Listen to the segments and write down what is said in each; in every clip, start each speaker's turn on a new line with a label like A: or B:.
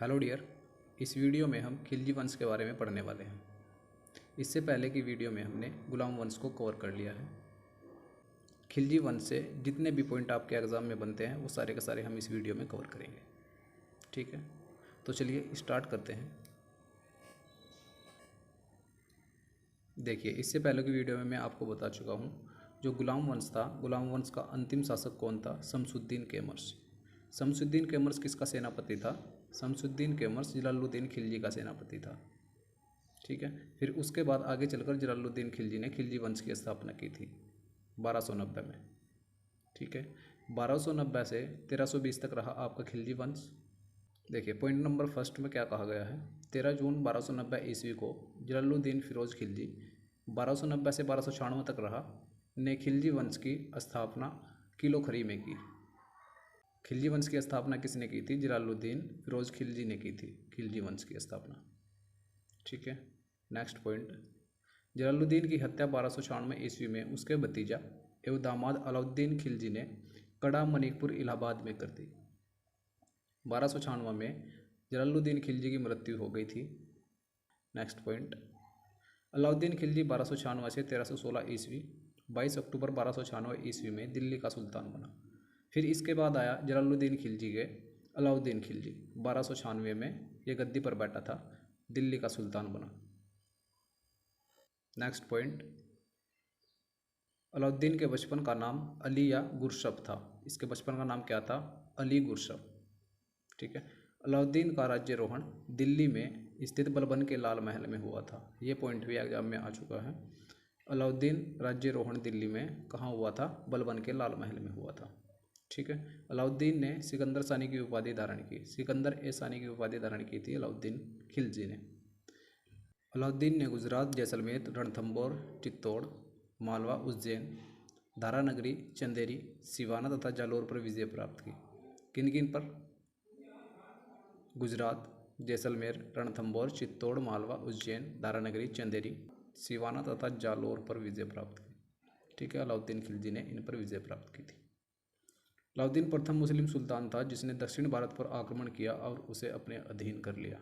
A: Hello dear, इस video में हम खिलजी वंश के बारे में पढ़ने वाले हैं। इससे पहले की वीडियो में हमने गुलाम वंश को कवर कर लिया है। खिलजी वंश से जितने भी पॉइंट आपके एग्ज़ाम में बनते हैं वो सारे के सारे हम इस वीडियो में कवर करेंगे। ठीक है, तो चलिए स्टार्ट करते हैं। देखिए, इससे पहले की वीडियो में मैं आपको बता चुका हूँ, जो गुलाम वंश था, गुलाम वंश का अंतिम शासक कौन था? शमसुद्दीन कैमर्स। शमसुद्दीन कैमर्स किसका सेनापति था? शमसुद्दीन कैमर्स जलालुद्दीन खिलजी का सेनापति था। ठीक है, फिर उसके बाद आगे चलकर जलालुद्दीन खिलजी ने खिलजी वंश की स्थापना की थी 1290 में। ठीक है, 1290 से 1320 तक रहा आपका खिलजी वंश। देखिए, पॉइंट नंबर फर्स्ट में क्या कहा गया है। 13 जून 1290 ईस्वी को जलालुद्दीन फिरोज खिलजी 1290 से 1296 तक रहा ने खिलजी वंश की स्थापना किलोखरी में की। खिलजी वंश की स्थापना किसने की थी? जलालुद्दीन फिरोज खिलजी ने की थी खिलजी वंश की स्थापना। ठीक है, नेक्स्ट पॉइंट। जलालुद्दीन की हत्या 1296 ईस्वी में उसके भतीजा एवं दामाद अलाउद्दीन खिलजी ने कड़ा मणिकपुर इलाहाबाद में कर दी। 1296 में जलालुद्दीन खिलजी की मृत्यु हो गई थी। Next point. अलाउद्दीन खिलजी 1296 से 1316 ईस्वी 22 अक्टूबर 1296 ईस्वी में दिल्ली का सुल्तान बना। फिर इसके बाद आया जलालुद्दीन खिलजी के अलाउद्दीन खिलजी 1296 में ये गद्दी पर बैठा था, दिल्ली का सुल्तान बना। Next point. अलाउद्दीन के बचपन का नाम अली या गुरशब था। इसके बचपन का नाम क्या था? अली गुरशब। ठीक है, अलाउद्दीन का राज्यरोहण दिल्ली में स्थित बलबन के लाल महल में हुआ था। ये पॉइंट भी एग्जाम में आ चुका है। अलाउद्दीन राज्यरोहण दिल्ली में कहाँ हुआ था? बलबन के लाल महल में हुआ था। ठीक है, अलाउद्दीन ने सिकंदर सानी की उपाधि धारण की। सिकंदर ए सानी की उपाधि धारण की थी अलाउद्दीन खिलजी ने। अलाउद्दीन ने गुजरात, जैसलमेर, रणथंभौर, चित्तौड़, मालवा, उज्जैन, धारानगरी, चंदेरी, सिवाना तथा जालौर पर विजय प्राप्त की। किन किन पर? गुजरात, जैसलमेर, रणथंभौर, चित्तौड़, मालवा, उज्जैन, धारानगरी, चंदेरी, सिवाना तथा जालौर पर विजय प्राप्त की। ठीक है, अलाउद्दीन खिलजी ने इन पर विजय प्राप्त की थी। अलाउद्दीन प्रथम मुस्लिम सुल्तान था जिसने दक्षिण भारत पर आक्रमण किया और उसे अपने अधीन कर लिया।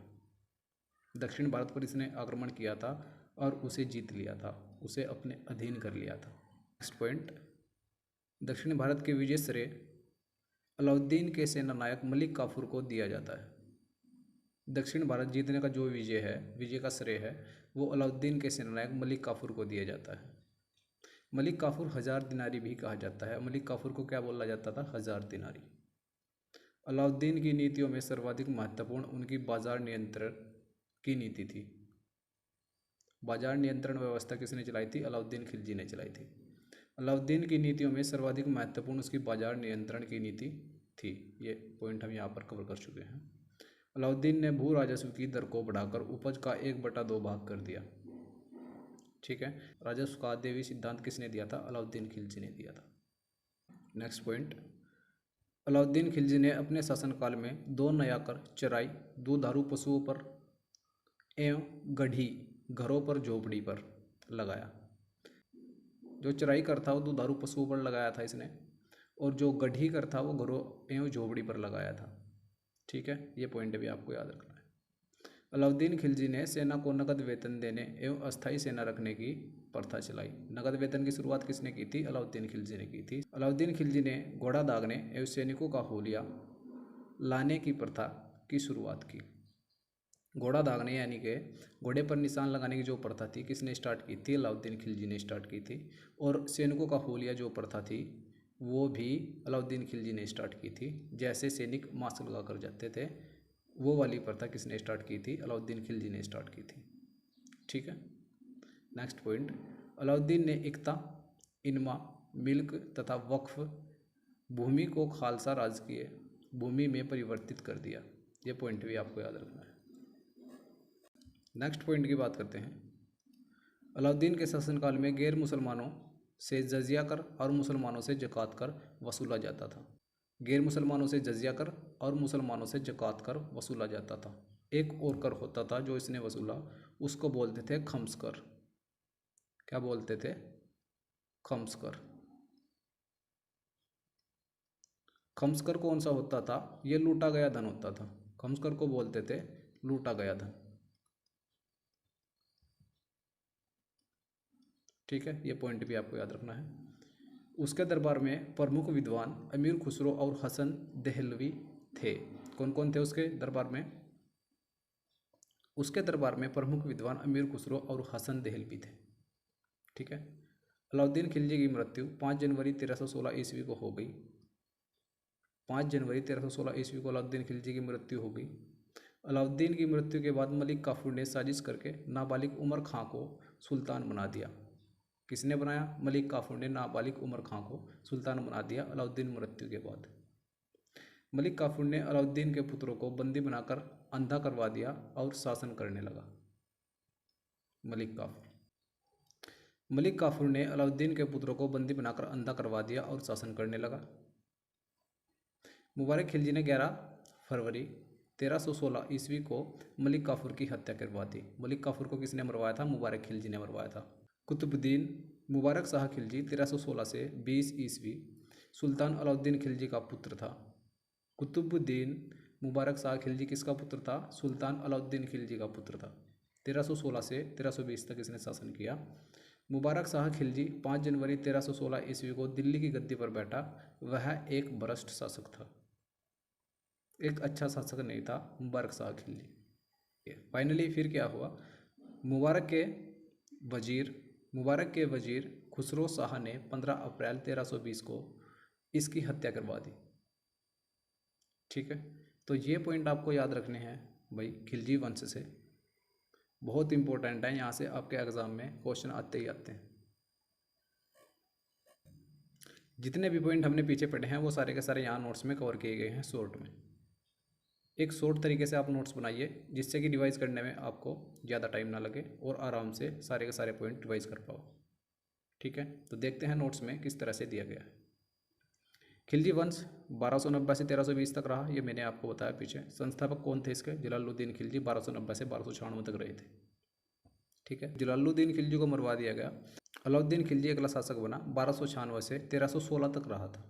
A: दक्षिण भारत पर इसने आक्रमण किया था और उसे जीत लिया था, उसे अपने अधीन कर लिया था। Next point. दक्षिण भारत के विजय श्रेय अलाउद्दीन के सेनानायक मलिक काफूर को दिया जाता है। दक्षिण भारत जीतने का जो विजय है, विजय का श्रेय है, वो अलाउद्दीन के सेनानायक मलिक काफूर को दिया जाता है। मलिक काफूर 1000 दिनारी भी कहा जाता है। मलिक काफूर को क्या बोला जाता था? 1000 दिनारी। अलाउद्दीन की नीतियों में सर्वाधिक महत्वपूर्ण उनकी बाजार नियंत्रण की नीति थी। बाजार नियंत्रण व्यवस्था किसने चलाई थी? अलाउद्दीन खिलजी ने चलाई थी। अलाउद्दीन की नीतियों में सर्वाधिक महत्वपूर्ण उसकी बाजार नियंत्रण की नीति थी। ये पॉइंट हम यहाँ पर कवर कर चुके हैं। अलाउद्दीन ने भू राजस्व की दर को बढ़ाकर उपज का 1/2 भाग कर दिया। ठीक है, राजस्व का देवी सिद्धांत किसने दिया था? अलाउद्दीन खिलजी ने दिया था। Next point. अलाउद्दीन खिलजी ने अपने शासनकाल में 2 नया कर चराई, दुधारू पशुओं पर एवं गढ़ी घरों पर झोपड़ी पर लगाया। जो चराई कर था वो दुधारू पशुओं पर लगाया था इसने, और जो गढ़ी कर था वो घरों एवं झोपड़ी पर लगाया था। ठीक है, ये पॉइंट भी आपको याद रखना है। अलाउद्दीन खिलजी ने सेना को नकद वेतन देने एवं अस्थायी सेना रखने की प्रथा चलाई। नकद वेतन की शुरुआत किसने की थी? अलाउद्दीन खिलजी ने की थी। अलाउद्दीन खिलजी ने घोड़ा दागने एवं सैनिकों का होलिया लाने की प्रथा की शुरुआत की। घोड़ा दागने यानी कि घोड़े पर निशान लगाने की जो प्रथा थी, किसने स्टार्ट की थी? अलाउद्दीन खिलजी ने स्टार्ट की थी। और सैनिकों का होलिया जो प्रथा थी वो भी अलाउद्दीन खिलजी ने स्टार्ट की थी। जैसे सैनिक मास्क लगा कर जाते थे, वो वाली प्रथा किसने स्टार्ट की थी? अलाउद्दीन खिलजी ने स्टार्ट की थी। ठीक है, नेक्स्ट पॉइंट। अलाउद्दीन ने इक्ता, इनमा, मिल्क तथा वक्फ भूमि को खालसा राजकीय भूमि में परिवर्तित कर दिया। ये पॉइंट भी आपको याद रखना है। नेक्स्ट पॉइंट की बात करते हैं। अलाउद्दीन के शासनकाल में गैर मुसलमानों से जजिया कर और मुसलमानों से ज़कात कर वसूला जाता था। गैर मुसलमानों से जजिया कर और मुसलमानों से ज़कात कर वसूला जाता था। एक और कर होता था जो इसने वसूला, उसको बोलते थे खम्स कर। क्या बोलते थे? खम्स कर। खम्स कर कौन सा होता था? ये लूटा गया धन होता था। खमस्कर को बोलते थे लूटा गया धन। ठीक है, ये पॉइंट भी आपको याद रखना है। उसके दरबार में प्रमुख विद्वान अमीर खुसरो और हसन देहलवी थे। कौन कौन थे उसके दरबार में? उसके दरबार में प्रमुख विद्वान अमीर खुसरो और हसन देहलवी थे। ठीक है। अलाउद्दीन खिलजी की मृत्यु 5 जनवरी 1316 ईस्वी को हो गई। 5 जनवरी 1316 ईस्वी को अलाउद्दीन खिलजी की मृत्यु हो गई। अलाउद्दीन की मृत्यु के बाद मलिक काफूर ने साजिश करके नाबालिग उमर खां को सुल्तान बना दिया। किसने बनाया? मलिक काफूर ने नाबालिग उमर खां को सुल्तान बना दिया अलाउद्दीन मृत्यु के बाद। मलिक काफूर ने अलाउद्दीन के पुत्रों को बंदी बनाकर अंधा करवा दिया और शासन करने लगा। मलिक काफूर ने अलाउद्दीन के पुत्रों को बंदी बनाकर अंधा करवा दिया और शासन करने लगा। मुबारक खिलजी ने 11 फरवरी 1316 ईस्वी को मलिक काफूर की हत्या करवा दी। मलिक काफूर को किसने मरवाया था? मुबारक खिलजी ने मरवाया था। कुतुबुद्दीन मुबारक शाह खिलजी 1316 से 20 ईस्वी सुल्तान अलाउद्दीन खिलजी का पुत्र था। कुतुबुद्दीन मुबारक शाह खिलजी किसका पुत्र था? सुल्तान अलाउद्दीन खिलजी का पुत्र था। 1316 से 1320 तक इसने शासन किया। मुबारक शाह खिलजी 5 जनवरी 1316 ईस्वी को दिल्ली की गद्दी पर बैठा। वह एक भ्रष्ट शासक था, एक अच्छा शासक नहीं था मुबारक शाह खिलजी। फाइनली फिर क्या हुआ? मुबारक के वजीर खुसरो शाह ने 15 अप्रैल 1320 को इसकी हत्या करवा दी। ठीक है, तो ये पॉइंट आपको याद रखने हैं भाई खिलजी वंश से, बहुत इंपॉर्टेंट है। यहाँ से आपके एग्जाम में क्वेश्चन आते ही आते हैं। जितने भी पॉइंट हमने पीछे पढ़े हैं वो सारे के सारे यहाँ नोट्स में कवर किए गए हैं शॉर्ट में। एक शॉर्ट तरीके से आप नोट्स बनाइए जिससे कि रिवाइज करने में आपको ज़्यादा टाइम ना लगे और आराम से सारे के सारे पॉइंट रिवाइज कर पाओ। ठीक है, तो देखते हैं नोट्स में किस तरह से दिया गया है। खिलजी वंश 1290 से 1320 तक रहा, ये मैंने आपको बताया पीछे। संस्थापक कौन थे इसके? जलालुद्दीन खिलजी 1290 से 1296 तक रहे थे। ठीक है, जलालुद्दीन खिलजी को मरवा दिया गया। अलाउद्दीन खिलजी अगला शासक बना। 1296 से 1316 तक रहा था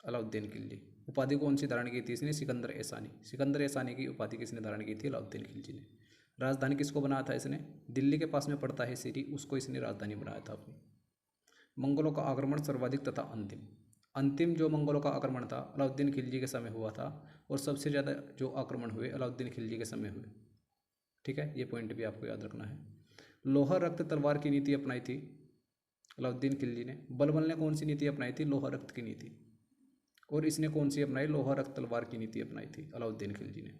A: अलाउद्दीन खिलजी। उपाधि कौन सी धारण की थी इसने? सिकंदर एसानी। सिकंदर एसानी की उपाधि किसने धारण की थी? अलाउद्दीन खिलजी ने। राजधानी किसको बनाया था इसने? दिल्ली के पास में पड़ता है सिरी, उसको इसने राजधानी बनाया था अपनी। मंगलों का आक्रमण सर्वाधिक तथा अंतिम जो मंगलों का आक्रमण था अलाउद्दीन खिलजी के समय हुआ था, और सबसे ज़्यादा जो आक्रमण हुए अलाउद्दीन खिलजी के समय हुए। ठीक है, ये पॉइंट भी आपको याद रखना है। लोहा रक्त तलवार की नीति अपनाई थी अलाउद्दीन खिलजी ने। बलबल ने कौन सी नीति अपनाई थी? लोहा रक्त की नीति। और इसने कौन सी अपनाई? लोहा रक्त तलवार की नीति अपनाई थी अलाउद्दीन खिलजी ने।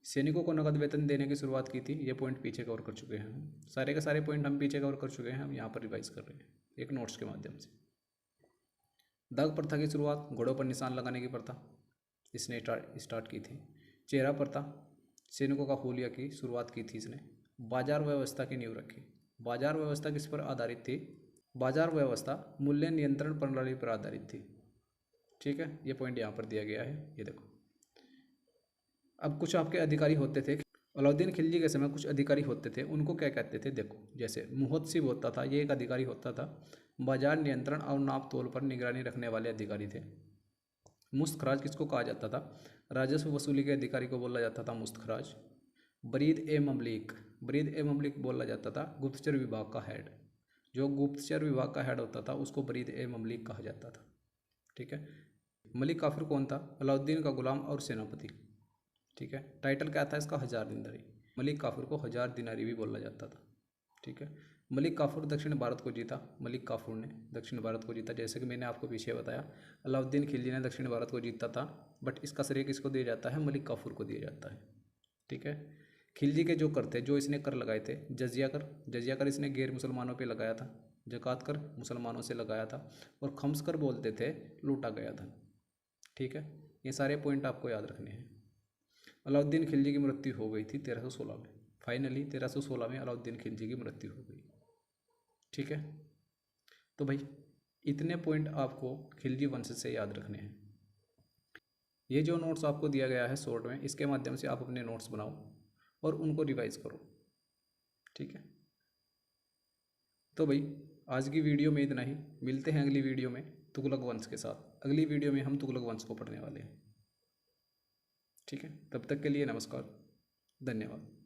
A: सैनिकों को नगद वेतन देने की शुरुआत की थी। ये पॉइंट पीछे कवर कर चुके हैं हम, सारे के सारे पॉइंट हम पीछे कवर कर चुके हैं, हम यहाँ पर रिवाइज कर रहे हैं एक नोट्स के माध्यम से। दाग प्रथा की शुरुआत, घोड़ों पर निशान लगाने की प्रथा इसने स्टार्ट की थी। चेहरा प्रथा, सैनिकों का हुलिया की शुरुआत की थी इसने। बाजार व्यवस्था की नींव रखी। बाजार व्यवस्था किस पर आधारित थी? बाजार व्यवस्था मूल्य नियंत्रण प्रणाली पर आधारित थी। ठीक है, ये पॉइंट यहाँ पर दिया गया है, ये देखो। अब कुछ आपके अधिकारी होते थे अलाउद्दीन खिलजी के समय, कुछ अधिकारी होते थे, उनको क्या कहते थे? देखो, जैसे मुहत्सिब होता था, ये एक अधिकारी होता था। बाजार नियंत्रण और नाप तोल पर निगरानी रखने वाले अधिकारी थे। मुस्तखराज किसको कहा जाता था? राजस्व वसूली के अधिकारी को बोला जाता था मुस्तखराज। बरीद ए ममलिक बोला जाता था गुप्तचर विभाग का हेड। जो गुप्तचर विभाग का हेड होता था उसको बरीद ए ममलिक कहा जाता था। ठीक है, मलिक काफिर कौन था? अलाउद्दीन का गुलाम और सेनापति। ठीक है, टाइटल क्या था इसका? हजार दिनारी। मलिक काफिर को हजार दिनारी भी बोला जाता था। ठीक है, मलिक काफूर दक्षिण भारत को जीता। मलिक काफूर ने दक्षिण भारत को जीता, जैसे कि मैंने आपको पीछे बताया अलाउद्दीन खिलजी ने दक्षिण भारत को जीता था, बट इसका श्रेय किसको दिया जाता है? मलिक काफूर को दिया जाता है। ठीक है, खिलजी के जो कर थे, जो इसने कर लगाए थे, जजिया कर इसने गैर मुसलमानों पे लगाया था, जकात कर मुसलमानों से लगाया था, और खम्स कर बोलते थे लूटा गया धन। ठीक है, ये सारे पॉइंट आपको याद रखने हैं। अलाउद्दीन खिलजी की मृत्यु हो गई थी 1316 में। फाइनली 1316 में अलाउद्दीन खिलजी की मृत्यु हो गई। ठीक है, तो भाई इतने पॉइंट आपको खिलजी वंश से याद रखने हैं। ये जो नोट्स आपको दिया गया है शॉर्ट में, इसके माध्यम से आप अपने नोट्स बनाओ और उनको रिवाइज करो। ठीक है, तो भाई आज की वीडियो में इतना ही। मिलते हैं अगली वीडियो में तुगलक वंश के साथ। अगली वीडियो में हम तुगलक वंश को पढ़ने वाले हैं। ठीक है, तब तक के लिए नमस्कार, धन्यवाद।